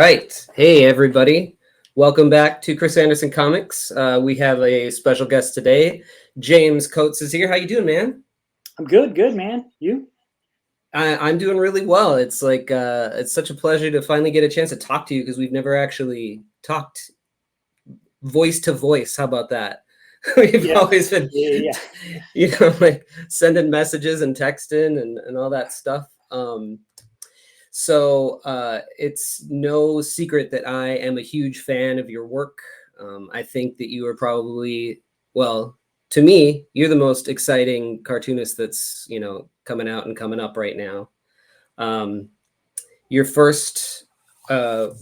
right. Hey, everybody. Welcome back to Chris Anderson Comics. We have a special guest today. James Coates is here. How you doing, man? I'm good, man. You? I'm doing really well. It's like it's such a pleasure to finally get a chance to talk to you because we've never actually talked voice to voice. How about that? We've Yeah, always been, yeah. like sending messages and texting and all that stuff. So it's no secret that I am a huge fan of your work. I think that you are probably, well, to me, you're the most exciting cartoonist that's, coming out and coming up right now. Um, your first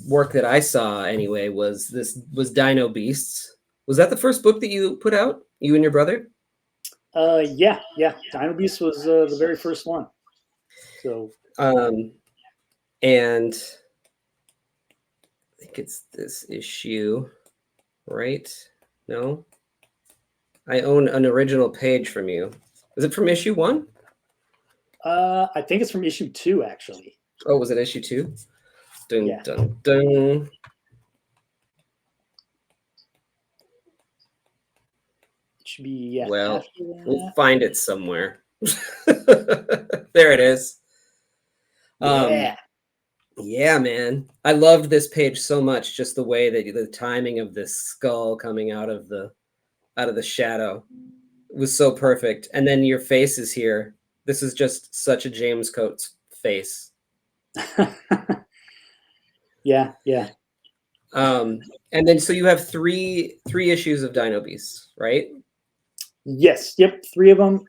work that I saw anyway was Dino Beasts. Was that the first book that you put out, you and your brother? Yeah. Dino Beast was the very first one. So Um, and I think it's this issue, right? No, I own an original page from you. Is it from issue 1? I think it's from issue 2, actually. Oh, was it issue 2? Dun Yeah, dun dun. it should be Well, after we'll that. find it somewhere. There it is. Um, Yeah, yeah, man. I loved this page so much, just the way that the timing of this skull coming out of the shadow was so perfect. And then your face is here. This is just such a James Coates face. yeah. Um, and then so you have three issues of Dino Beasts, right? Yes, yep. 3 of them.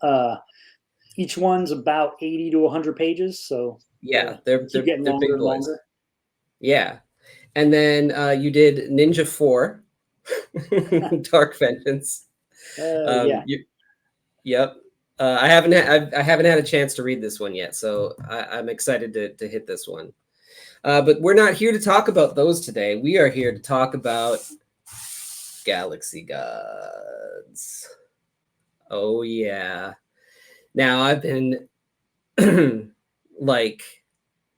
Each one's about 80 to 100 pages, so Yeah, they keep getting they're longer big and boys. longer. Yeah, and then you did Ninja 4, Dark Vengeance. Yeah. Yep. I haven't had a chance to read this one yet, so I'm excited to hit this one. But we're not here to talk about those today. We are here to talk about Galaxy Gods. Oh yeah. Now I've been like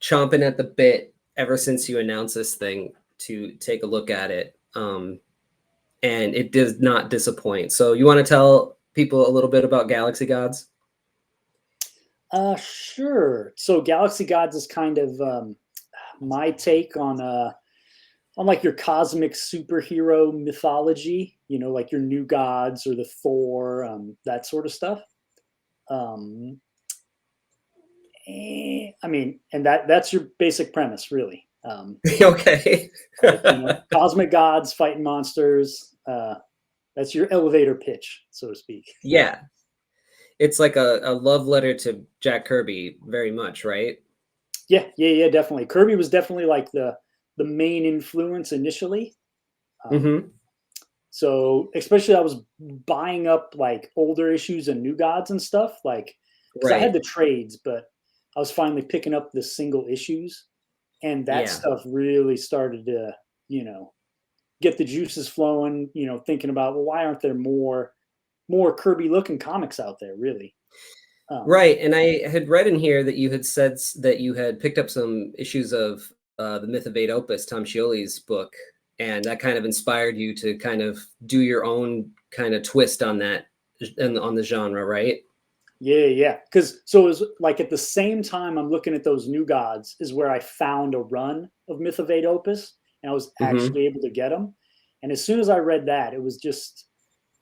chomping at the bit ever since you announced this thing to take a look at it. And it does not disappoint. So you want to tell people a little bit about Galaxy Gods? Sure. So Galaxy Gods is kind of my take on like your cosmic superhero mythology, like your new gods or the Thor, that sort of stuff. Um, I mean, and that's your basic premise, really. Okay. Cosmic gods fighting monsters. That's your elevator pitch, so to speak. Yeah. It's like a love letter to Jack Kirby, very much, right? Yeah, definitely. Kirby was definitely like the main influence initially. Um, Mm-hmm. So especially I was buying up like older issues and New Gods and stuff, like because I had Right. the trades, but I was finally picking up the single issues, and that Yeah. stuff really started to, get the juices flowing. Thinking about, well, why aren't there more Kirby looking comics out there, really? Um, Right. And I had read in here that you had said that you had picked up some issues of the Myth of Eight Opus, Tom Scioli's book, and that kind of inspired you to kind of do your own kind of twist on that and on the genre, right? yeah. Because so it was like at the same time I'm looking at those New Gods is where I found a run of Myth of Eight Opus, and I was Mm-hmm. actually able to get them. And as soon as I read that, it was just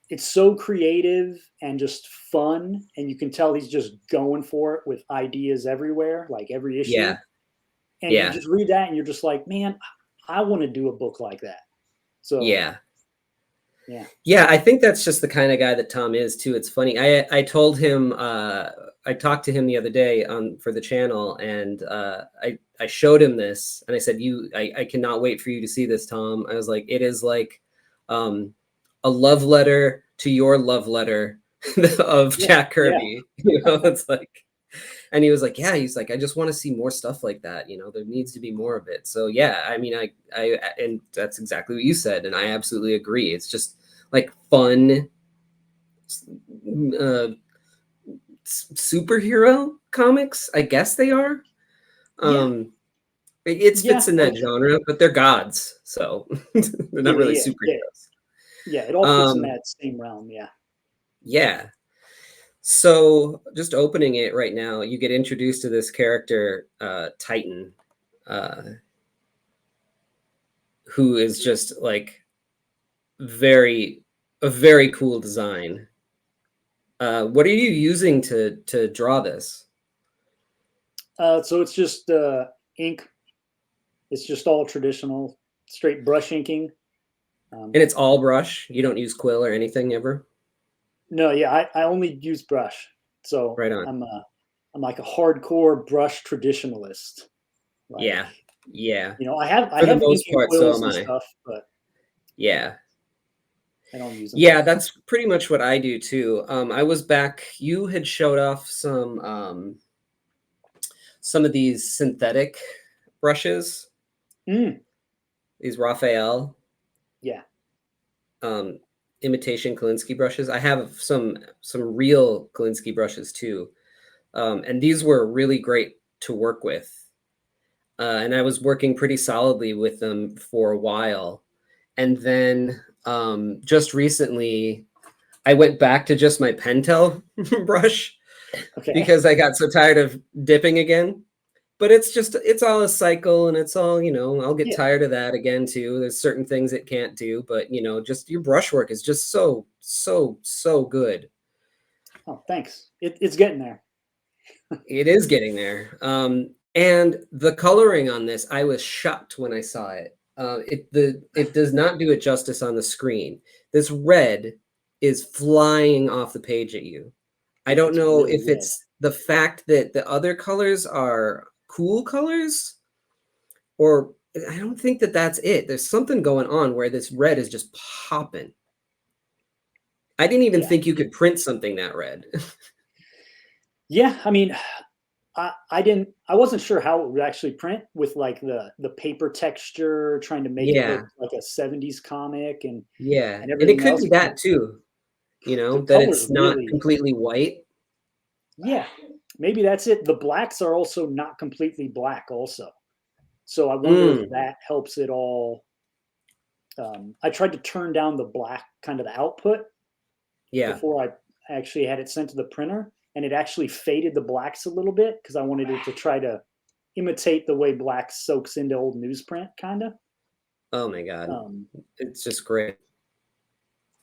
it's so creative and just fun, and you can tell he's just going for it with ideas everywhere, like every issue. Yeah. And you Yeah. just read that, and you're just like, man, I want to do a book like that. So Yeah. yeah, Yeah, I think that's just the kind of guy that Tom is too. It's funny. I told him I talked to him the other day on for the channel, and I showed him this, and I said, I cannot wait for you to see this, Tom. I was like, it is like um, a love letter to your love letter of yeah, Jack yeah, Kirby. It's like, and he was like, yeah, he's like, I just want to see more stuff like that. There needs to be more of it. So yeah, I mean, and that's exactly what you said, and I absolutely agree. It's just like fun uh, superhero comics. I guess they are. yeah. Um, It Yeah, fits in that genre, but they're gods, so they're not really yeah. superheroes. Yeah, it all fits in Um, that same realm. Yeah. yeah. So just opening it right now, you get introduced to this character, Titan, uh, who is just like very a very cool design. What are you using to draw this? So it's just ink. It's just all traditional, straight brush inking. And it's all brush. You don't use quill or anything ever. No, yeah, I only use brush. So Right on. I'm like a hardcore brush traditionalist. Like, Yeah, yeah. I For the have most inking part, so quills am and I. stuff, but Yeah, I don't use them. yeah. That's pretty much what I do too. I was back. You had showed off some of these synthetic brushes, Mm, these Raphael yeah. um, imitation Kolinsky brushes. I have some real Kolinsky brushes too, and these were really great to work with. And I was working pretty solidly with them for a while, and then just recently, I went back to just my Pentel brush Okay. because I got so tired of dipping again. But it's all a cycle, and it's all, I'll get Yeah. tired of that again too. There's certain things it can't do, but just your brushwork is just so good. Oh, thanks. It's getting there. It is getting there. And the coloring on this, I was shocked when I saw it. It does not do it justice on the screen. This red is flying off the page at you. I don't It's know really if red. it's the fact that the other colors are cool colors, or I don't think that that's it. There's something going on where this red is just popping. I didn't even Yeah. think you could print something that red. Yeah. I mean, I wasn't sure how it would actually print with like the paper texture, trying to make it look Yeah, like a 70s comic yeah. and And it everything could else. be But that too, the that colors it's not really, completely white. yeah, maybe that's it. The blacks are also not completely black, also. So I wonder if Mm, that helps it all. I tried to turn down the black kind of the output yeah. before I actually had it sent to the printer, and it actually faded the blacks a little bit because I wanted it to try to imitate the way black soaks into old newsprint, kind of. Oh my God. Um, It's just great.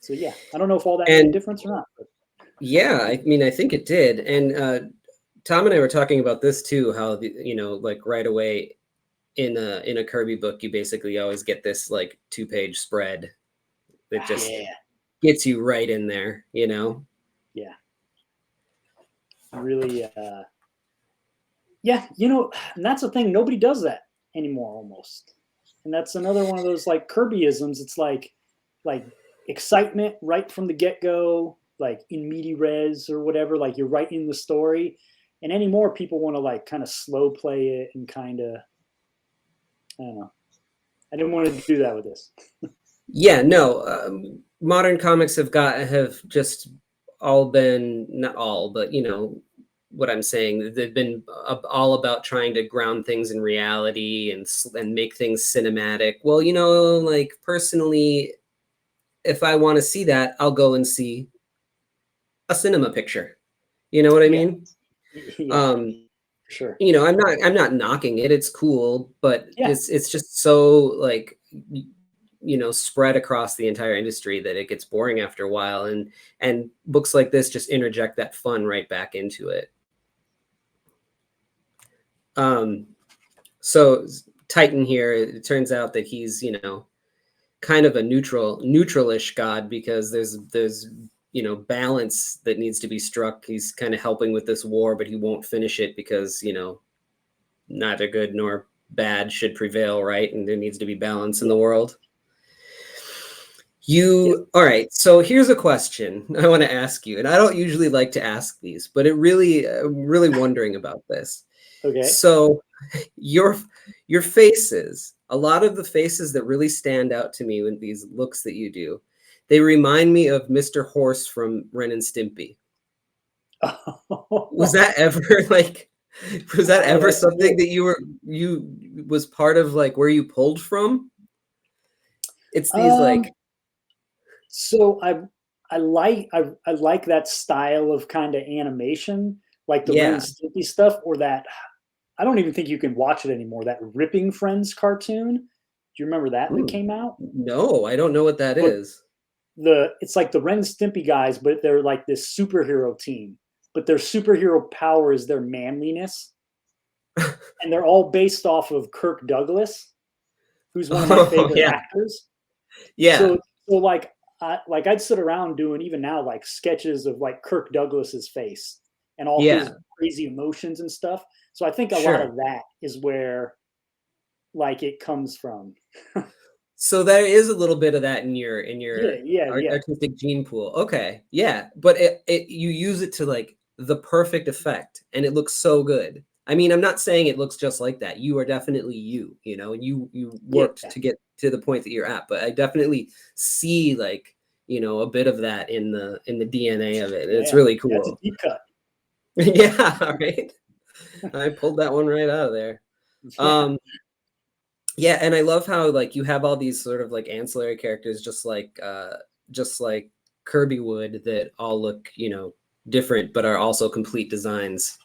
so yeah, I don't know if all that made a And difference or not. But yeah, I mean, I think it did. And Tom and I were talking about this too, how like right away in a Kirby book, you basically always get this like 2-page spread that just yeah, gets you right in there. yeah, really, yeah. And that's the thing. Nobody does that anymore, almost. And that's another one of those like Kirbyisms. It's like excitement right from the get go, like in meaty res or whatever. Like you're right in the story. And anymore, people want to like kind of slow play it and kind of, I don't know. I didn't want to do that with this. Yeah, no, modern comics have just all been, not all, but what I'm saying. They've been all about trying to ground things in reality and make things cinematic. Well, like personally, if I want to see that, I'll go and see a cinema picture. You know what I Yeah, mean? yeah, Um, for sure. I'm not knocking it. It's cool, but Yeah, it's just so like spread across the entire industry that it gets boring after a while, and books like this just interject that fun right back into it. Um, so Titan here, it turns out that he's kind of a neutralish god because there's balance that needs to be struck. He's kind of helping with this war, but he won't finish it because neither good nor bad should prevail, right? And there needs to be balance in yeah, the world. yeah. All right, so here's a question I want to ask you, and I don't usually like to ask these, but I'm really wondering about this. Okay. So your your faces, a lot of the faces that really stand out to me with these looks that you do, they remind me of Mr. Horse from Ren and Stimpy. Was that ever like Was that Oh, ever that's something cool. that you was part of, like, where you pulled from? It's these, Um, like so I like that style of kind of animation, like the Ren and yeah. Stimpy stuff, or that I don't even think you can watch it anymore. That Ripping Friends cartoon. Do you remember that Hmm. came out? No, I don't know what that But is. it's like the Ren and Stimpy guys, but they're like this superhero team. But their superhero power is their manliness, and they're all based off of Kirk Douglas, who's one of my Oh, favorite yeah. actors. Yeah. So like I'd sit around doing even now like sketches of like Kirk Douglas's face and all his Yeah. crazy emotions and stuff. So I think a lot Sure. of that is where like it comes from. So there is a little bit of that in Yeah, your yeah, yeah, artistic gene pool. Okay. Yeah, but it you use it to, like, the perfect effect, and it looks so good. I mean, I'm not saying it looks just like that. You are definitely you, and you yeah, worked to get to the point that you're at, but I definitely see, like, a bit of that in the DNA of it. It's yeah. really That's a cool. deep cut. Yeah, right? I pulled that one right out of there. Yeah, Um Yeah, and I love how, like, you have all these sort of, like, ancillary characters just like Kirby would, that all look, different, but are also complete designs.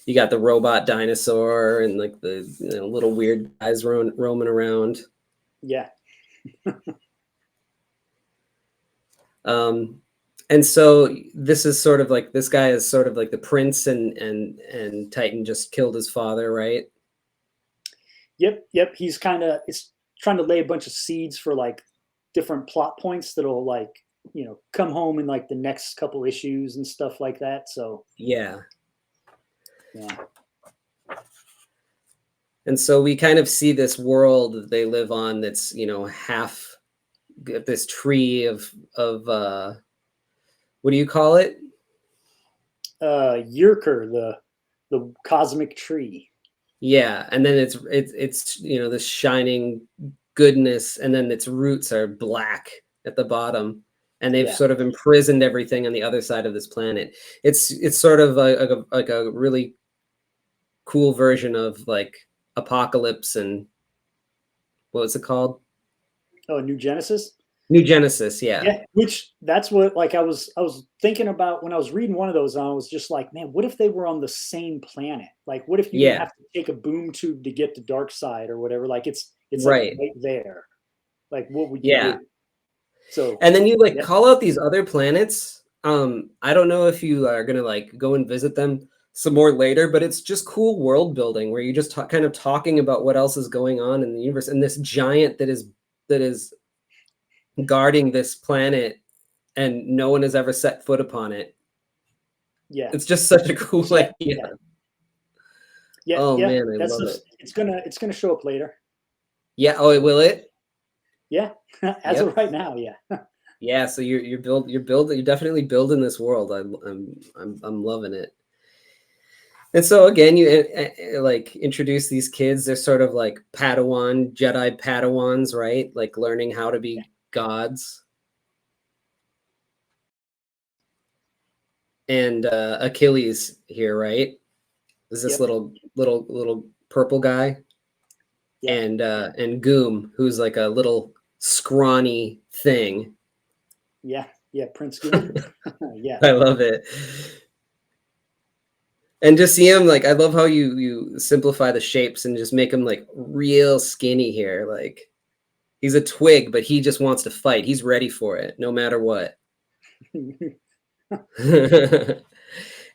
You got the robot dinosaur and, like, the, little weird guys roaming around. yeah, Um, and so this is sort of like this guy is sort of like the prince, and Titan just killed his father, right? yep, yep. He's kind of it's trying to lay a bunch of seeds for like different plot points that'll like come home in like the next couple issues and stuff like that. So Yeah. yeah, And so we kind of see this world that they live on that's, half this tree of what do you call it? Yurker, the cosmic tree. Yeah, and then it's this shining goodness, and then its roots are black at the bottom, and they've Yeah, sort of imprisoned everything on the other side of this planet. It's sort of like a really cool version of, like, Apocalypse, and what was it called? oh, New Genesis. New Genesis, yeah. Yeah, which that's what like I was thinking about when I was reading one of those. And I was just like, man, what if they were on the same planet? Like, what if you didn't Yeah, have to take a boom tube to get to Dark Side or whatever? Like, it's like right. right there. Like, what would you Yeah. do? So And then you, like, yeah, call out these other planets. I don't know if you are gonna, like, go and visit them some more later, but it's just cool world building where you just kind of talking about what else is going on in the universe, and this giant that is guarding this planet, and no one has ever set foot upon it. yeah, It's just such a cool yeah, idea. yeah, yeah, Oh yeah. man, I That's love just it. it's gonna show up later. Yeah. Oh, it So will it? yeah, as Yep. of right now, yeah, Yeah. So you're definitely building this world. I'm loving it. And so again, you like introduce these kids. They're sort of like Jedi Padawans, right? Like learning how to yeah, be gods. And Achilles here, right? Is this yep, little purple guy, yeah, and Goom, who's like a little scrawny thing. yeah, yeah. Prince Goom. Yeah, I love it. And just see him, like, I love how you simplify the shapes and just make him like real skinny here. Like, he's a twig, but he just wants to fight. He's ready for it, no matter what.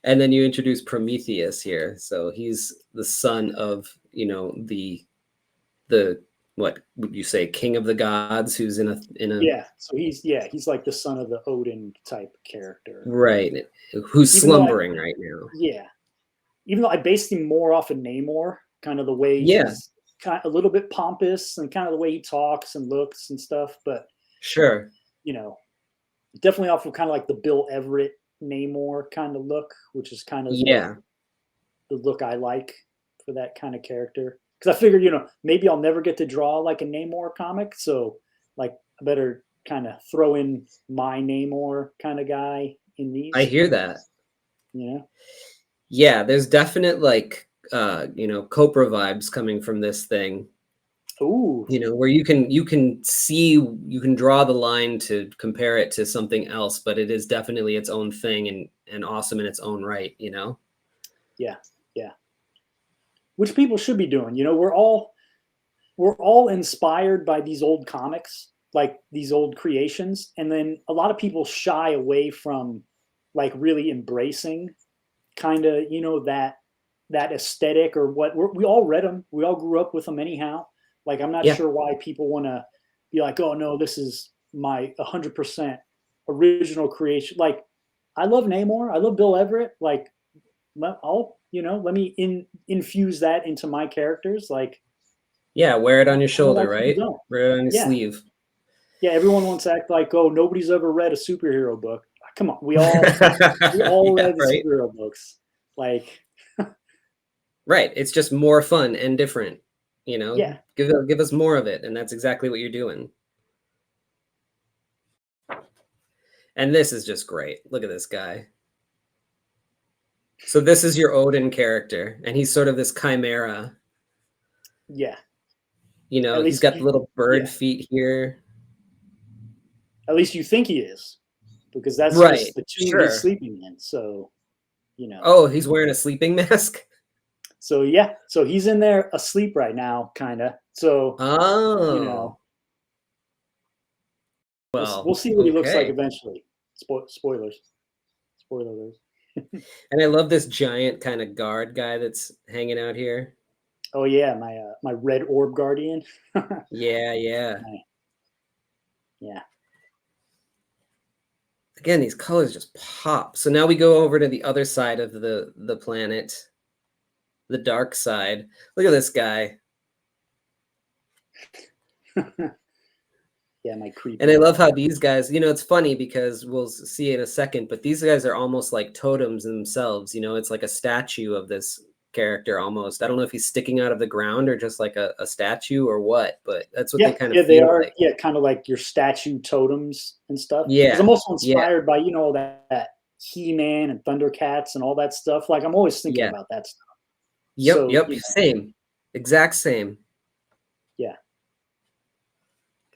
And then you introduce Prometheus here. So he's the son of, the what would you say, king of the gods, who's in a yeah. So he's like the son of the Odin type character. right, who's Even though I slumbering right now. yeah, even though I based him more off of Namor, kind of the way Yeah, he's kind of a little bit pompous and kind of the way he talks and looks and stuff, but sure. you know, definitely off of kind of like the Bill Everett Namor kind of look, which is kind of the Yeah. the look I like for that kind of character. Because I figured, maybe I'll never get to draw like a Namor comic, so like I better kind of throw in my Namor kind of guy in I these. hear that. You know? Yeah, there's definite like Copra vibes coming from this thing. Ooh, Where you can draw the line to compare it to something else, but it is definitely its own thing and awesome in its own right. yeah, yeah. Which people should be doing. We're all inspired by these old comics, like these old creations, and then a lot of people shy away from like really embracing kind of that aesthetic or what we all read them, we all grew up with them anyhow. Like I'm not Yeah, sure why people want to be like, oh no, this is my 100% original creation. Like I love Namor, I love Bill Everett. Like let me infuse that into my characters. Like yeah. Wear it on your I don't know why shoulder, people right? don't. Wear it on your Yeah, sleeve. yeah. Everyone wants to act like, oh, nobody's ever read a superhero book. Come on, we all Yeah, read the right. superhero books. Like, Right. It's just more fun and different. yeah, Give us more of it, and that's exactly what you're doing. And this is just great. Look at this guy. So this is your Odin character, and he's sort of this chimera. yeah. At He's least got the you, little bird yeah. feet here. At least you think he is, because that's Right. just the tomb he's Sure. sleeping in. So, you know. Oh, he's wearing a sleeping mask. So yeah, so he's in there asleep right now, kind of. So you Oh, know, we'll well, see what he looks like okay. eventually. Spoilers, spoilers. And I love this giant kind of guard guy that's hanging out here. Oh yeah, my red orb guardian. Yeah, yeah. Yeah, Again, these colors just pop. So now we go over to the other side of the planet, the dark side. Look at this guy. yeah, my creepy And I love guy. how these guys, it's funny because we'll see in a second, but these guys are almost like totems themselves. It's like a statue of this character almost. I don't know if he's sticking out of the ground or just like a statue or what, but that's what they Yeah, kind of yeah, they feel are. like. Yeah, kind of like your statue totems and stuff. Because I'm Yeah, also yeah, inspired by that He-Man and Thundercats and all that stuff. Like I'm always thinking yeah. about that stuff. Yep, So yep, same. Exact same. yeah,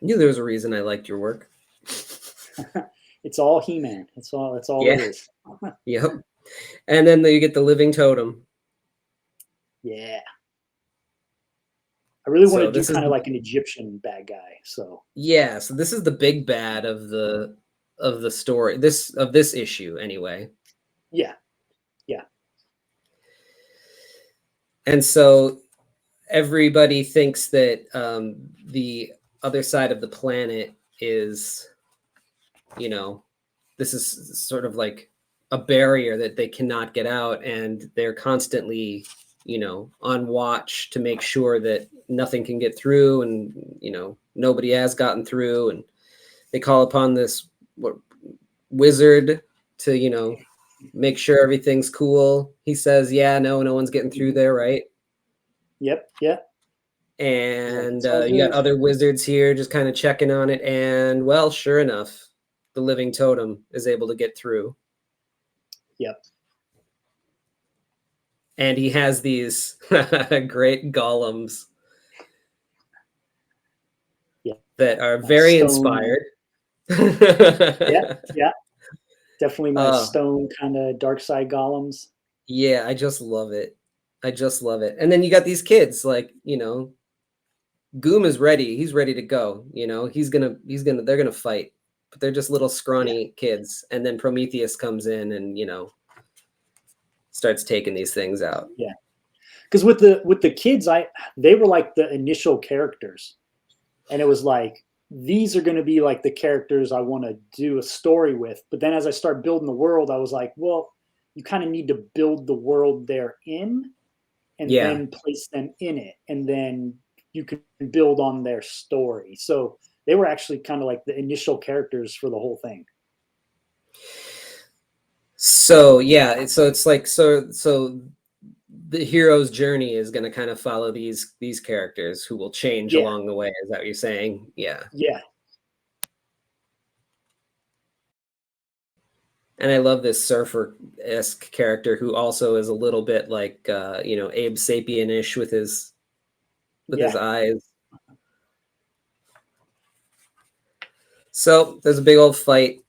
I knew there was a reason I liked your work. it's all He-Man. That's all it Yeah, is. yep. And then you get the living totem. Yeah, I really want So to do this is kind of like an Egyptian bad guy. So yeah, so this is the big bad of the story. This issue anyway. yeah, yeah, And so everybody thinks that the other side of the planet is, you know, this is sort of like a barrier that they cannot get out, and they're constantly, on watch to make sure that nothing can get through, and nobody has gotten through, and they call upon this wizard to make sure everything's cool. He says, yeah, no one's getting through mhm, there, right? yep, yep. He's like, And it's all you got good. other wizards here just kind of checking on it, and well, sure enough, the living totem is able to get through, Yep. and he has these great golems Yeah. that are My very stone. inspired. Yeah, yeah. Definitely my Oh, stone kind of dark side golems. yeah, I just love it. I just love it. And then you got these kids, like, Goom is ready. He's ready to go. They're gonna fight, but they're just little Yeah, scrawny kids. And then Prometheus comes in and starts taking these things out. yeah. Because with the kids, they were like the initial characters, and it was like these are going to be like the characters I want to do a story with. But then as I start building the world, I was like, well, you kind of need to build the world they're in, and Yeah. then place them in it, and then you can build on their story. So they were actually kind of like the initial characters for the whole thing. So yeah, so it's like so the hero's journey is going to kind of follow these characters who will change Yeah, along the way. Is that what you're saying? Yeah. yeah, And I love this surfer-esque character who also is a little bit like Abe Sapien-ish with his Yeah. eyes. So there's a big old fight,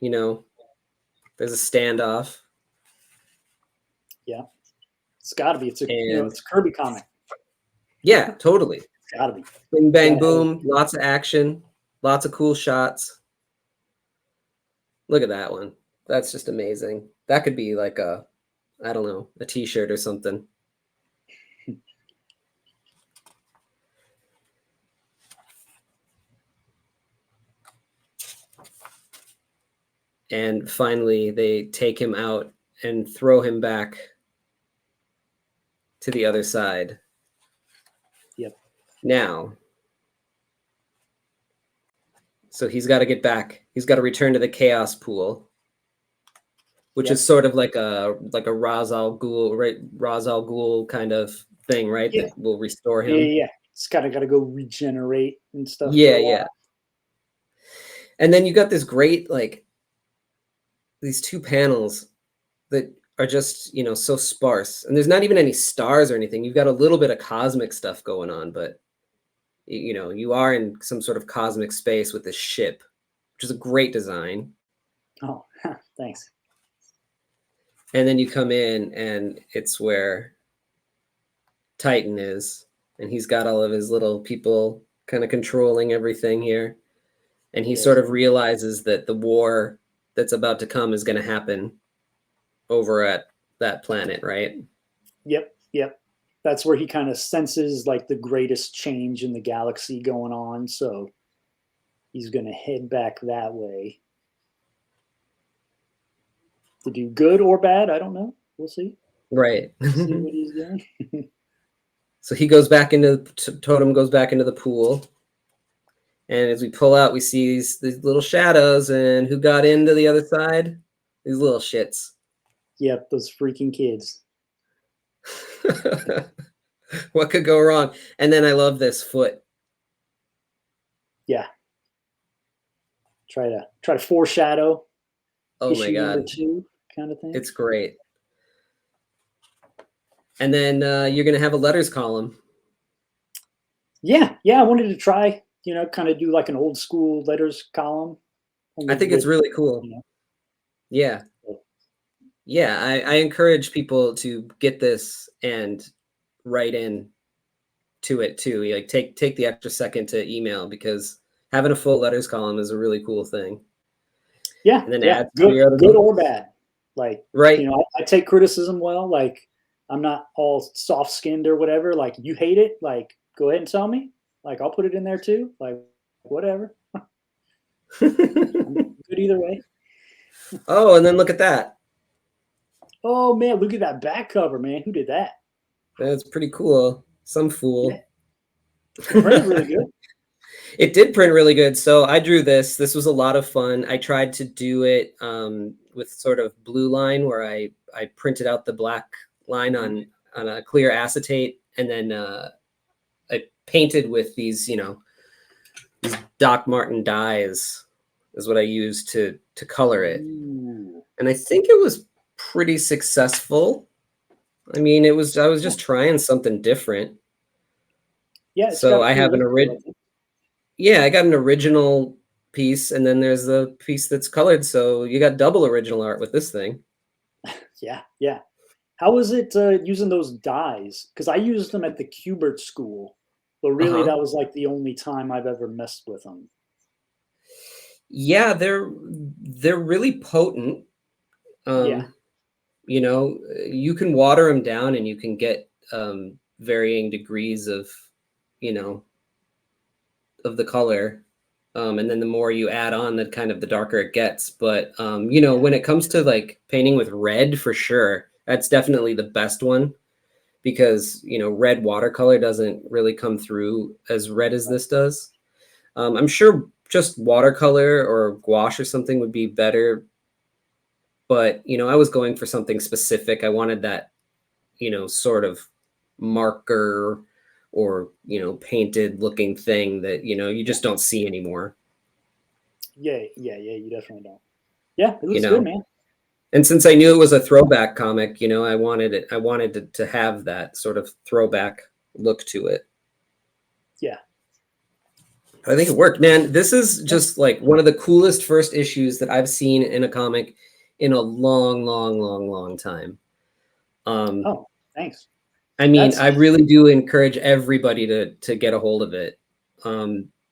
there's a standoff. Yeah. It's got to be. It's a And it's a Kirby comic. yeah, totally. It's got to be. Bing, bang, Gotta have boom. Lots of action. Lots of cool shots. Look at that one. That's just amazing. That could be like I don't know, a t-shirt or something. And finally, they take him out and throw him back to the other side. Yep. Now, so he's got to get back. He's got to return to the chaos pool, which Yep. is sort of like a Ra's al Ghul, right? Ra's al Ghul kind of thing, right? Yeah. That will restore him. Yeah. It's got to go regenerate and stuff. Yeah, yeah. And then you got this great, like, these two panels that are just, so sparse. And there's not even any stars or anything. You've got a little bit of cosmic stuff going on, but, you are in some sort of cosmic space with this ship, which is a great design. Oh, thanks. And then you come in, and it's where Titan is. And he's got all of his little people kind of controlling everything here. And he sort of realizes that the war that's about to come is going to happen over at that planet, right? Yep. That's where he kind of senses like the greatest change in the galaxy going on. So he's going to head back that way. To do good or bad, I don't know. We'll see. Right. See what he's doing. So he goes back into Totem goes back into the pool. And as we pull out, we see these little shadows. And who got into the other side? These little shits. Yep, those freaking kids. What could go wrong? And then I love this foot. Yeah. Try to foreshadow. Oh my God. Number 2 kind of thing. It's great. And then you're going to have a letters column. Yeah. I wanted to try, kind of do like an old school letters column. I think it's really cool. Yeah. Yeah, I encourage people to get this and write in to it too. Like take the extra second to email, because having a full letters column is a really cool thing. Yeah, and then yeah, good or bad. Like, right. I take criticism well. Like, I'm not all soft skinned or whatever. Like, you hate it, like, go ahead and tell me. Like, I'll put it in there too. Like, whatever. I'm good either way. Oh, and then look at that. Oh man, look at that back cover, man. Who did that? That's pretty cool. Some fool. Yeah. It printed really good. It did print really good. So I drew this. This was a lot of fun. I tried to do it with sort of blue line, where I printed out the black line on a clear acetate, and then I painted with these, these Doc Martin dyes is what I used to color it. Ooh. And I think it was pretty successful. I mean, I was just trying something different. Yeah. So I have an original. Yeah, I got an original piece, and then there's the piece that's colored. So you got double original art with this thing. Yeah. How was it using those dyes? Because I used them at the Kubert school, but really that was like the only time I've ever messed with them. Yeah, they're really potent. Yeah. You can water them down, and you can get varying degrees of, of the color. And then the more you add on, the kind of the darker it gets. But, when it comes to like painting with red, for sure, that's definitely the best one, because, red watercolor doesn't really come through as red as this does. I'm sure just watercolor or gouache or something would be better. But, I was going for something specific. I wanted that, sort of marker or, painted looking thing that, you just don't see anymore. Yeah, you definitely don't. Yeah, it you looks good, know. man. And since I knew it was a throwback comic, you know, I wanted to have that sort of throwback look to it. Yeah. I think it worked, man. This is Yeah. just like one of the coolest first issues that I've seen in a comic in a long, long, long, long time. Um, Oh, thanks. I mean, That's I really do encourage everybody to get a hold of it.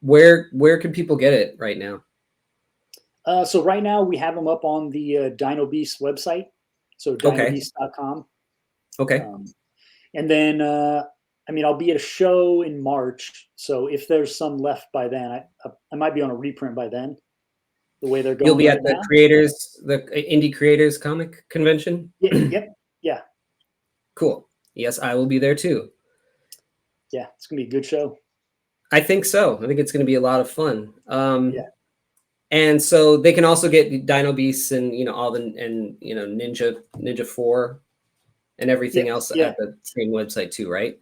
Where can people get it right now? so right now we have them up on the Dino Beast website, so Okay, dinobeast.com. okay. Um, and then, I mean, I'll be at a show in March, so if there's some left by then, I might be on a reprint by then. The way they're You'll going be at right now. the indie creators comic convention. Yeah, yep, yeah, Cool. Yes, I will be there too. yeah. It's gonna be a good show. I think so. I think it's going to be a lot of fun. Yeah, And so they can also get Dino Beasts and all the and Ninja 4 and everything yep, else yeah, at the same website too, right?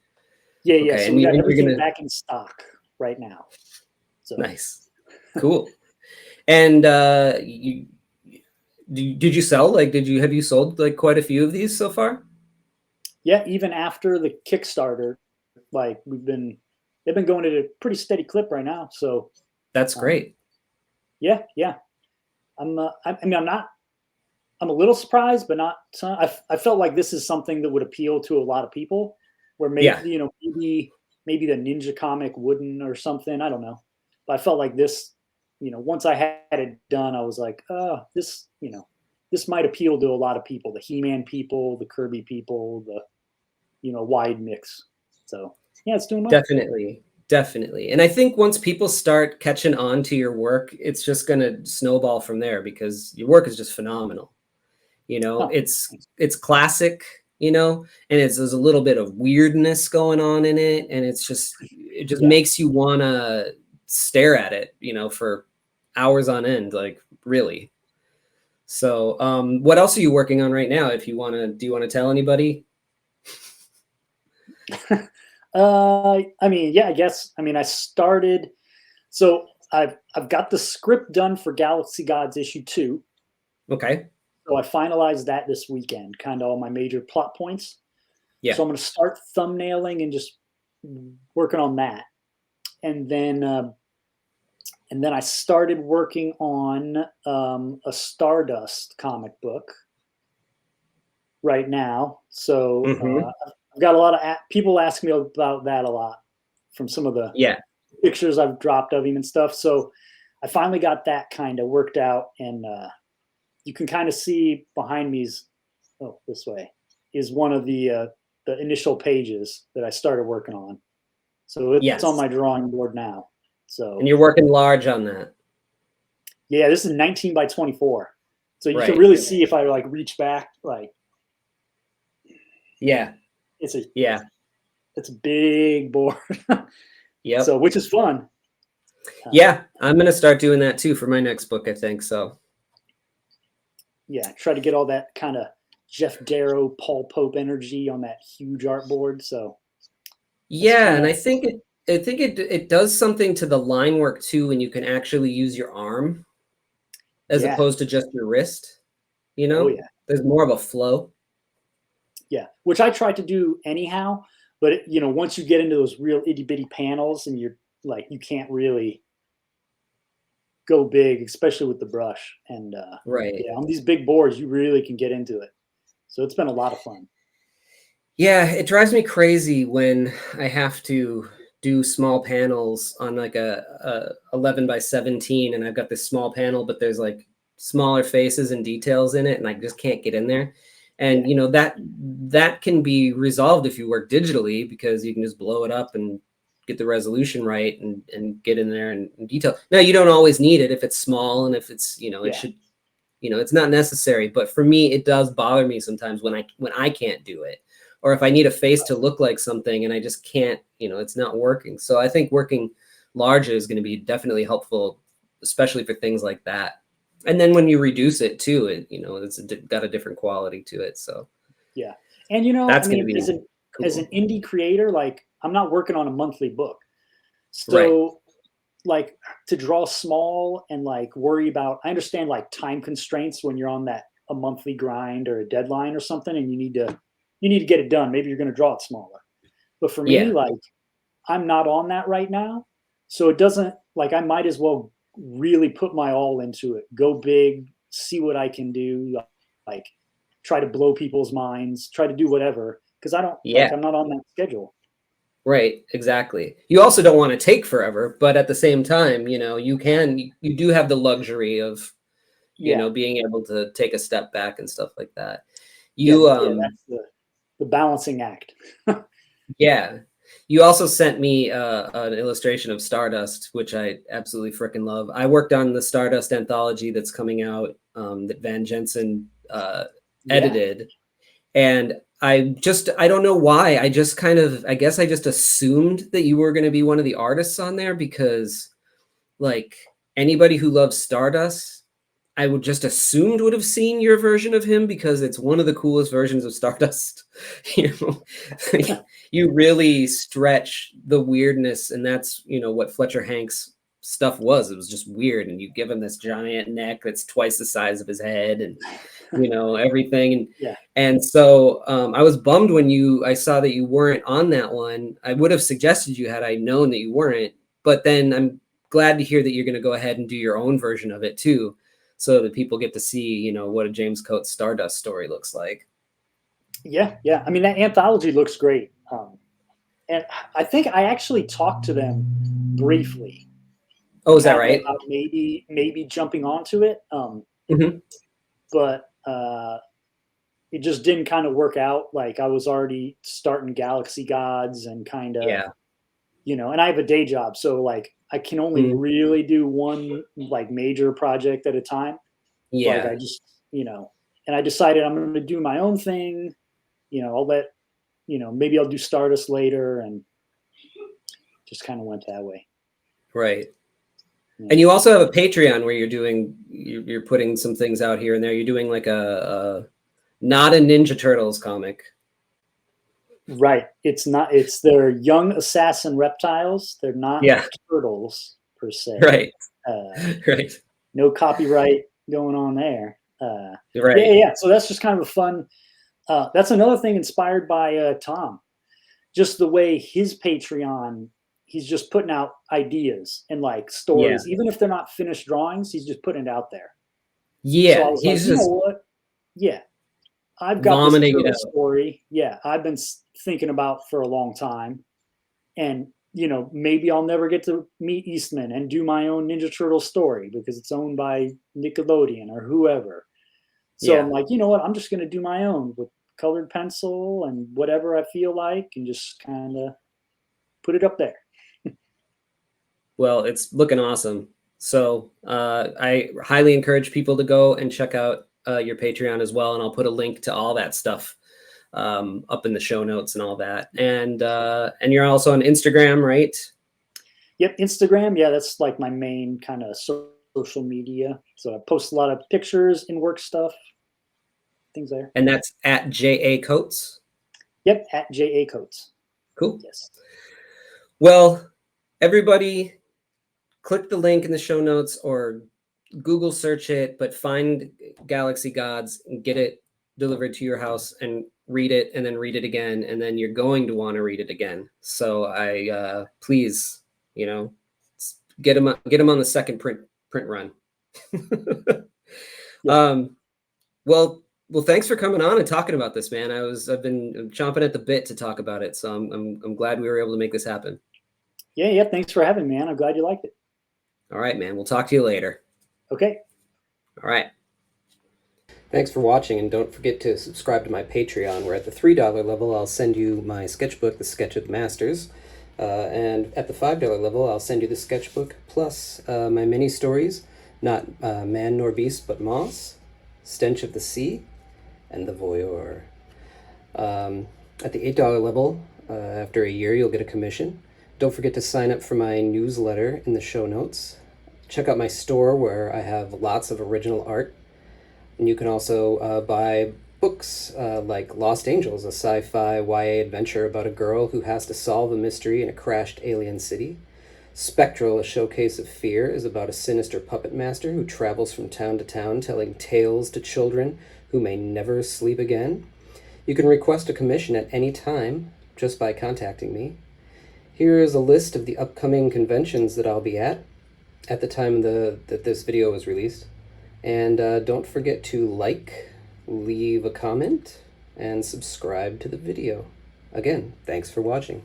yeah, yeah. Okay, So and we got you're everything gonna back in stock right now. So nice, cool. And did you sell like have you sold like quite a few of these so far? yeah, even after the Kickstarter, like they've been going at a pretty steady clip right now. So That's um, great. yeah, yeah. I mean, I'm a little surprised, but not. I felt like this is something that would appeal to a lot of people, where Yeah, maybe the Ninja comic wouldn't or something. I don't know, but I felt like this. Once I had it done, I was like, oh, this might appeal to a lot of people, the He-Man people, the Kirby people, the wide mix. So yeah, it's doing well. definitely. Definitely. And I think once people start catching on to your work, it's just going to snowball from there because your work is just phenomenal. Oh, thanks. It's classic, and there's a little bit of weirdness going on in it, and it just Yeah. makes you want to stare at it, for hours on end, like really. So what else are you working on right now? If you want to Do you want to tell anybody? I mean, yeah, I guess. I mean, I started. So I've got the script done for Galaxy Gods issue 2. Okay. So I finalized that this weekend, kind of all my major plot points. Yeah. So I'm going to start thumbnailing and just working on that, and then I started working on a Stardust comic book right now. So Hmm. I've got a lot of people ask me about that a lot from some of the Yeah. pictures I've dropped of him and stuff. So I finally got that kind of worked out, and you can kind of see behind me's this way is one of the initial pages that I started working on. So it's on Yes. my drawing board now. And So you're working large on that. yeah, this is 19 by 24. So you can Right. really see if I like reach back, like Yeah. it's a Yeah. it's a big board. So Yep. which is fun. Yeah, I'm gonna start doing that too for my next book, I think so. Yeah, try to get all that kind of Jeff Darrow, Paul Pope energy on that huge artboard. So that's Yeah, kind and of I think it does something to the line work too when you can actually use your arm as yeah. opposed to just your wrist, Oh yeah. There's more of a flow. Yeah, which I tried to do anyhow, but once you get into those real itty bitty panels and you're like, you can't really go big, especially with the brush. And Right. yeah, on these big boards, you really can get into it. So it's been a lot of fun. Yeah, it drives me crazy when I have to do small panels on like a 11 by 17 and I've got this small panel, but there's like smaller faces and details in it and I just can't get in there. Yeah, And that can be resolved if you work digitally because you can just blow it up and get the resolution right and get in there and detail. Now you don't always need it if it's small and if it's, it yeah, should, it's not necessary, but for me it does bother me sometimes when I can't do it or if I need a face to look like something and I just can't, it's not working. So I think working larger is going to be definitely helpful, especially for things like that. And then when you reduce it too, it's got a different quality to it. So yeah. And I that's going to mean, be as an cool. indie creator, like I'm not working on a monthly book, Right. so like to draw small and like worry about. I understand like time constraints when you're on that a monthly grind or a deadline or something, and you need to get it done. Maybe you're going to draw it smaller. But for me, Yeah. like I'm not on that right now, so it doesn't like I might as well really put my all into it. Go big, see what I can do, like try to blow people's minds, try to do whatever because I don't Yeah. like I'm not on that schedule. Right, exactly. You also don't want to take forever, but at the same time, you do have the luxury of, Yeah. being able to take a step back and stuff like that. Yeah, You that's the balancing act. Yeah. You also sent me an illustration of Stardust, which I absolutely freaking love. I worked on the Stardust anthology that's coming out, that Van Jensen Yeah. edited. And I don't know why. I guess I just assumed that you were going to be one of the artists on there because, like, anybody who loves Stardust, I would just assumed would have seen your version of him because it's one of the coolest versions of Stardust. You know, you really stretch the weirdness, and that's what Fletcher Hanks stuff was. It was just weird, and you give him this giant neck that's twice the size of his head, and everything. Yeah. And so I was bummed when I saw that you weren't on that one. I would have suggested you had I known that you weren't, but then I'm glad to hear that you're going to go ahead and do your own version of it too, so that people get to see, what a James Coates Stardust story looks like. Yeah. Yeah. I mean, that anthology looks great. And I think I actually talked to them briefly. Oh, is that Kind of right? about maybe jumping onto it. Mhm. But it just didn't kind of work out. Like I was already starting Galaxy Gods and kind of, Yeah. and I have a day job. So like I can only Mhm. really do one like major project at a time. Like I Yeah. just, and I decided I'm going to do my own thing. I'll let, maybe I'll do Stardust later and just kind of went that way. Right. Yeah. And you also have a Patreon where you're putting some things out here and there. You're doing like a not a Ninja Turtles comic. Right. It's their young assassin reptiles. They're not Yeah. turtles per se. Right. Uh, Right. no copyright going on there. Right. Yeah. So that's just kind of a fun. That's another thing inspired by Tom. Just the way his Patreon, he's just putting out ideas and like Yeah. stories, even if they're not finished drawings. He's just putting it out there. So I Yeah. was like, He's you know just what? Yeah, I've got this vomiting it turtle out. story. Yeah, I've been thinking about for a long time, and maybe I'll never get to meet Eastman and do my own Ninja Turtle story because it's owned by Nickelodeon or whoever. So I'm Yeah. like, you know what? I'm just going to do my own with colored pencil and whatever I feel like, and just kind of put it up there. Well, it's looking awesome. So I highly encourage people to go and check out your Patreon as well, and I'll put a link to all that stuff up in the show notes and all that. And you're also on Instagram, right? Yep, Instagram. Yeah, that's like my main kind of social media. So I post a lot of pictures and work stuff, things there. And that's at JA Coates. Yep, at JA Coates. Cool. Yes. Well, everybody, click the link in the show notes or Google search it, but find Galaxy Gods and get it delivered to your house and read it and then read it again. And then you're going to want to read it again. So please, get them on the second print run. Yeah. Well, thanks for coming on and talking about this, man. I've been chomping at the bit to talk about it. So I'm glad we were able to make this happen. Yeah. Thanks for having me, man. I'm glad you liked it. All right, man. We'll talk to you later. Okay. All right. Thanks for watching, and don't forget to subscribe to my Patreon, where at the $3 level, I'll send you my sketchbook, The Sketch of the Masters, and at the $5 level, I'll send you the sketchbook plus my mini stories, Not Man Nor Beast, but Moss, Stench of the Sea, and The Voyeur. At the $8 level, after a year, you'll get a commission. Don't forget to sign up for my newsletter in the show notes. Check out my store, where I have lots of original art. And you can also buy books like Lost Angels, a sci-fi YA adventure about a girl who has to solve a mystery in a crashed alien city. Spectral, a showcase of fear, is about a sinister puppet master who travels from town to town telling tales to children who may never sleep again. You can request a commission at any time just by contacting me. Here is a list of the upcoming conventions that I'll be at the time that this video was released. And don't forget to like, leave a comment, and subscribe to the video. Again, thanks for watching.